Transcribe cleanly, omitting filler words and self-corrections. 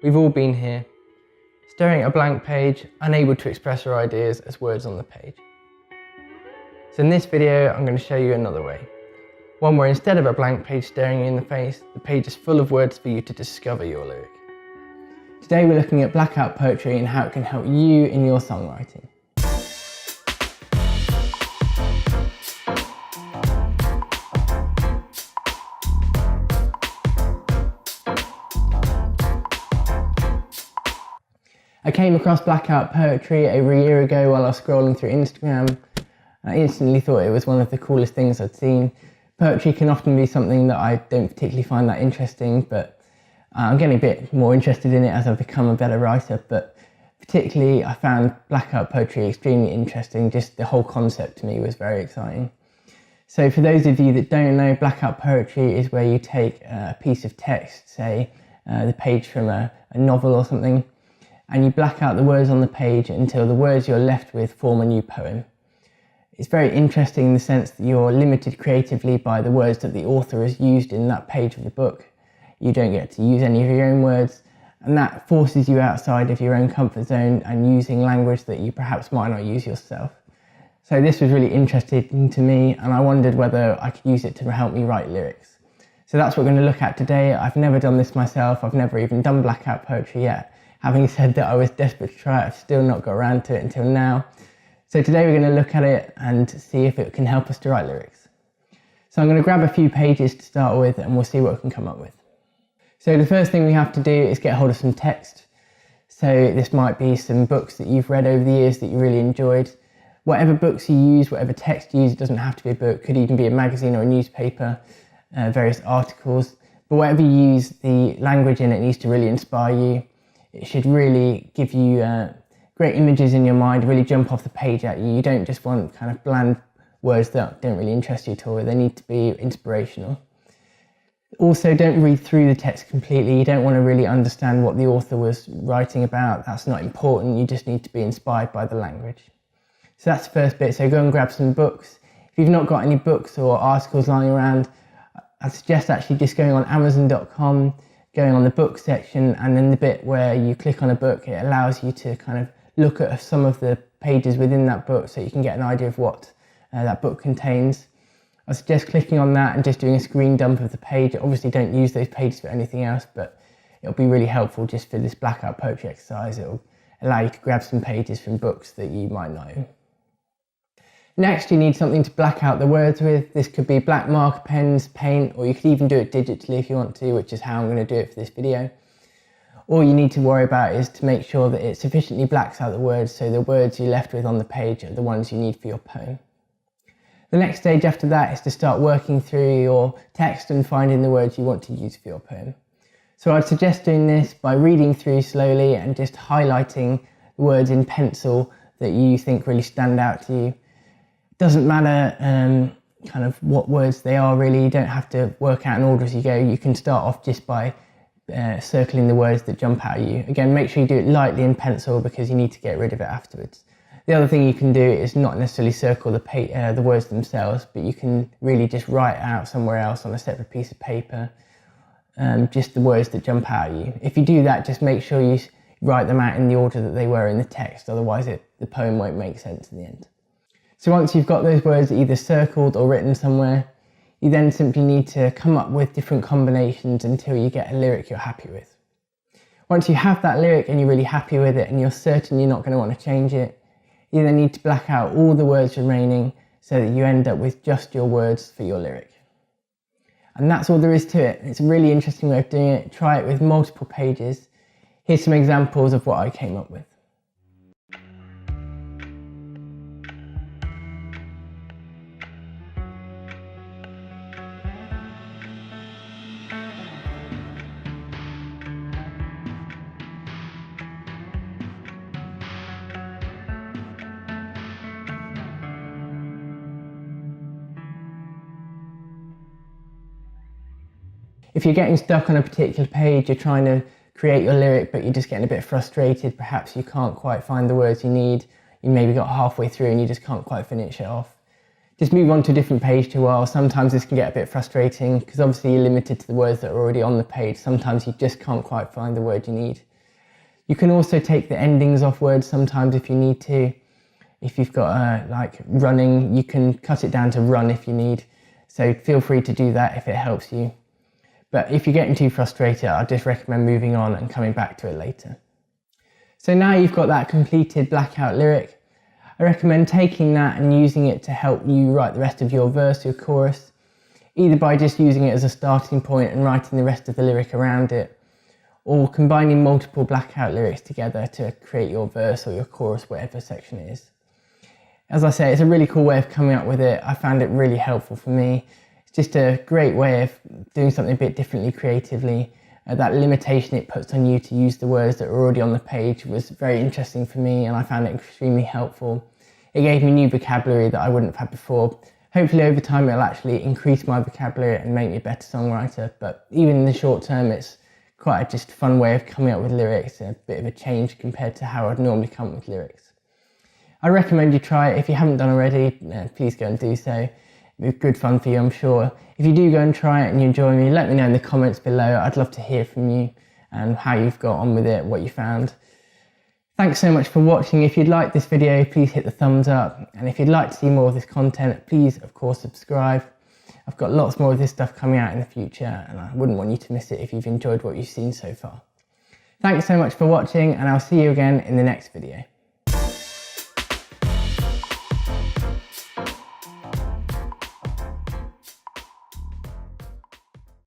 We've all been here, staring at a blank page, unable to express our ideas as words on the page. So in this video, I'm going to show you another way. One where instead of a blank page staring you in the face, the page is full of words for you to discover your lyric. Today we're looking at blackout poetry and how it can help you in your songwriting. I came across blackout poetry over a year ago while I was scrolling through Instagram. I instantly thought it was one of the coolest things I'd seen. Poetry can often be something that I don't particularly find that interesting, but I'm getting a bit more interested in it as I've become a better writer. But particularly I found blackout poetry extremely interesting. Just the whole concept to me was very exciting. So for those of you that don't know, blackout poetry is where you take a piece of text, say the page from a novel or something, and you black out the words on the page until the words you're left with form a new poem. It's very interesting in the sense that you're limited creatively by the words that the author has used in that page of the book. You don't get to use any of your own words, and that forces you outside of your own comfort zone and using language that you perhaps might not use yourself. So this was really interesting to me, and I wondered whether I could use it to help me write lyrics. So that's what we're going to look at today. I've never done this myself. I've never even done blackout poetry yet. Having said that, I was desperate to try it. I've still not got around to it until now. So today we're going to look at it and see if it can help us to write lyrics. So I'm going to grab a few pages to start with and we'll see what we can come up with. So the first thing we have to do is get hold of some text. So this might be some books that you've read over the years that you really enjoyed. Whatever books you use, whatever text you use, it doesn't have to be a book, could even be a magazine or a newspaper, various articles. But whatever you use, the language in it needs to really inspire you. It should really give you great images in your mind, really jump off the page at you. You don't just want kind of bland words that don't really interest you at all. They need to be inspirational. Also, don't read through the text completely. You don't want to really understand what the author was writing about. That's not important. You just need to be inspired by the language. So that's the first bit. So go and grab some books. If you've not got any books or articles lying around, I suggest actually just going on Amazon.com, going on the book section, and then the bit where you click on a book, it allows you to kind of look at some of the pages within that book so you can get an idea of what that book contains. I suggest clicking on that and just doing a screen dump of the page. Obviously don't use those pages for anything else, but it'll be really helpful just for this blackout poetry exercise. It'll allow you to grab some pages from books that you might know. Next, you need something to black out the words with. This could be black marker pens, paint, or you could even do it digitally if you want to, which is how I'm going to do it for this video. All you need to worry about is to make sure that it sufficiently blacks out the words so the words you're left with on the page are the ones you need for your poem. The next stage after that is to start working through your text and finding the words you want to use for your poem. So I'd suggest doing this by reading through slowly and just highlighting the words in pencil that you think really stand out to you. Doesn't matter kind of what words they are really. You don't have to work out in order as you go. You can start off just by circling the words that jump out at you. Again, make sure you do it lightly in pencil because you need to get rid of it afterwards. The other thing you can do is not necessarily circle the words themselves, but you can really just write out somewhere else on a separate piece of paper, just the words that jump out at you. If you do that, just make sure you write them out in the order that they were in the text, otherwise the poem won't make sense in the end. So once you've got those words either circled or written somewhere, you then simply need to come up with different combinations until you get a lyric you're happy with. Once you have that lyric and you're really happy with it and you're certain you're not going to want to change it, you then need to black out all the words remaining so that you end up with just your words for your lyric. And that's all there is to it. It's a really interesting way of doing it. Try it with multiple pages. Here's some examples of what I came up with. If you're getting stuck on a particular page, you're trying to create your lyric, but you're just getting a bit frustrated, perhaps you can't quite find the words you need, you maybe got halfway through and you just can't quite finish it off. Just move on to a different page for a while. Sometimes this can get a bit frustrating because obviously you're limited to the words that are already on the page. Sometimes you just can't quite find the word you need. You can also take the endings off words sometimes if you need to. If you've got like running, you can cut it down to run if you need. So feel free to do that if it helps you. But if you're getting too frustrated, I just recommend moving on and coming back to it later. So now you've got that completed Blackout lyric, I recommend taking that and using it to help you write the rest of your verse, your chorus, either by just using it as a starting point and writing the rest of the lyric around it, or combining multiple Blackout lyrics together to create your verse or your chorus, whatever section it is. As I say, it's a really cool way of coming up with it. I found it really helpful for me. It's just a great way of doing something a bit differently creatively. That limitation it puts on you to use the words that are already on the page was very interesting for me, and I found it extremely helpful. It gave me new vocabulary that I wouldn't have had before. Hopefully over time it'll actually increase my vocabulary and make me a better songwriter, but even in the short term it's quite a just fun way of coming up with lyrics, a bit of a change compared to how I'd normally come up with lyrics. I recommend you try it. If you haven't done already, please go and do so. It'll be good fun for you, I'm sure. If you do go and try it and you enjoy me, let me know in the comments below. I'd love to hear from you and how you've got on with it, what you found. Thanks so much for watching. If you'd like this video, please hit the thumbs up. And if you'd like to see more of this content, please, of course, subscribe. I've got lots more of this stuff coming out in the future, and I wouldn't want you to miss it if you've enjoyed what you've seen so far. Thanks so much for watching, and I'll see you again in the next video.